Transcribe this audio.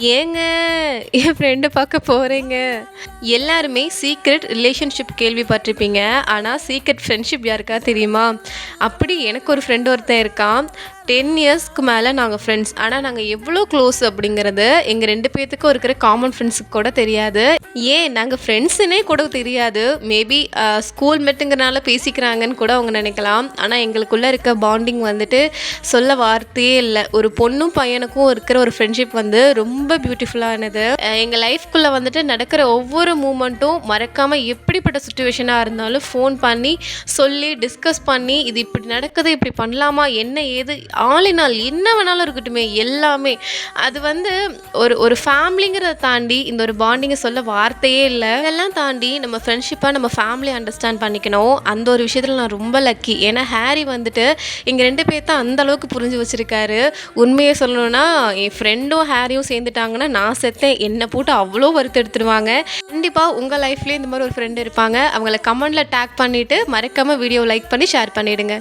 ஏங்க என் ஃப்ரெண்டு பார்க்க போறேங்க. எல்லாருமே சீக்ரெட் ரிலேஷன்ஷிப் கேள்விப்பட்டிருப்பீங்க. ஆனா, சீக்ரெட் ஃப்ரெண்ட்ஷிப் யாருக்காவது தெரியுமா? அப்படி எனக்கு ஒரு ஃப்ரெண்ட் ஒருத்தன் இருக்கான். 10 இயர்ஸ்க்கு மேல நாங்க ஃப்ரெண்ட்ஸ். ஆனா, நாங்க எவ்வளோ க்ளோஸ் அப்படிங்கிறது எங்க 2 பேத்துக்கும் இருக்கிற காமன் ஃப்ரெண்ட்ஸுக்கு கூட தெரியாது. ஏன் நாங்க ஃப்ரெண்ட்ஸுன்னே கூட தெரியாது. மேபி ஸ்கூல் மெட்டுங்கிறனால பேசிக்கிறாங்கன்னு கூட அவங்க நினைக்கலாம். ஆனா, எங்களுக்குள்ள இருக்க பாண்டிங் வந்துட்டு சொல்ல வார்த்தையே இல்ல. ஒரு பொண்ணும் பையனுக்கும் இருக்கிற ஒரு ஃப்ரெண்ட்ஷிப் வந்து ரொம்ப பியூட்டிஃபுல்லானது. எங்க லைஃப்குள்ள வந்துட்டு நடக்கிற ஒவ்வொரு மூமெண்ட்டும் மறக்காம எப்படிப்பட்ட சிச்சுவேஷனா இருந்தாலும் ஃபோன் பண்ணி சொல்லி டிஸ்கஸ் பண்ணி இது இப்படி நடக்குது, இப்படி பண்ணலாமா, என்ன ஏது ஆளினால் என்ன வேணாலும் இருக்கட்டுமே எல்லாமே. அது வந்து ஒரு ஒரு ஃபேமிலிங்கிறத தாண்டி இந்த ஒரு பாண்டிங்கை சொல்ல வார்த்தையே இல்லை. இதெல்லாம் தாண்டி நம்ம ஃப்ரெண்ட்ஷிப்பாக நம்ம ஃபேமிலி அண்டர்ஸ்டாண்ட் பண்ணிக்கணும். அந்த ஒரு விஷயத்தில் நான் ரொம்ப லக்கி. ஏன்னா ஹாரி வந்துட்டு எங்கள் 2 பேர்த்த அந்த அளவுக்கு புரிஞ்சு வச்சுருக்காரு. உண்மையை சொல்லணும்னா என் ஃப்ரெண்டும் ஹாரியும் சேர்ந்துட்டாங்கன்னா நான் செத்தேன். என்னை போட்டு அவ்வளோ வருத்த எடுத்துடுவாங்க. கண்டிப்பாக உங்கள் லைஃப்லேயே இந்த மாதிரி ஒரு ஃப்ரெண்டு இருப்பாங்க. அவங்கள கமெண்டில் டேக் பண்ணிவிட்டு மறக்காமல் வீடியோ லைக் பண்ணி ஷேர் பண்ணிவிடுங்க.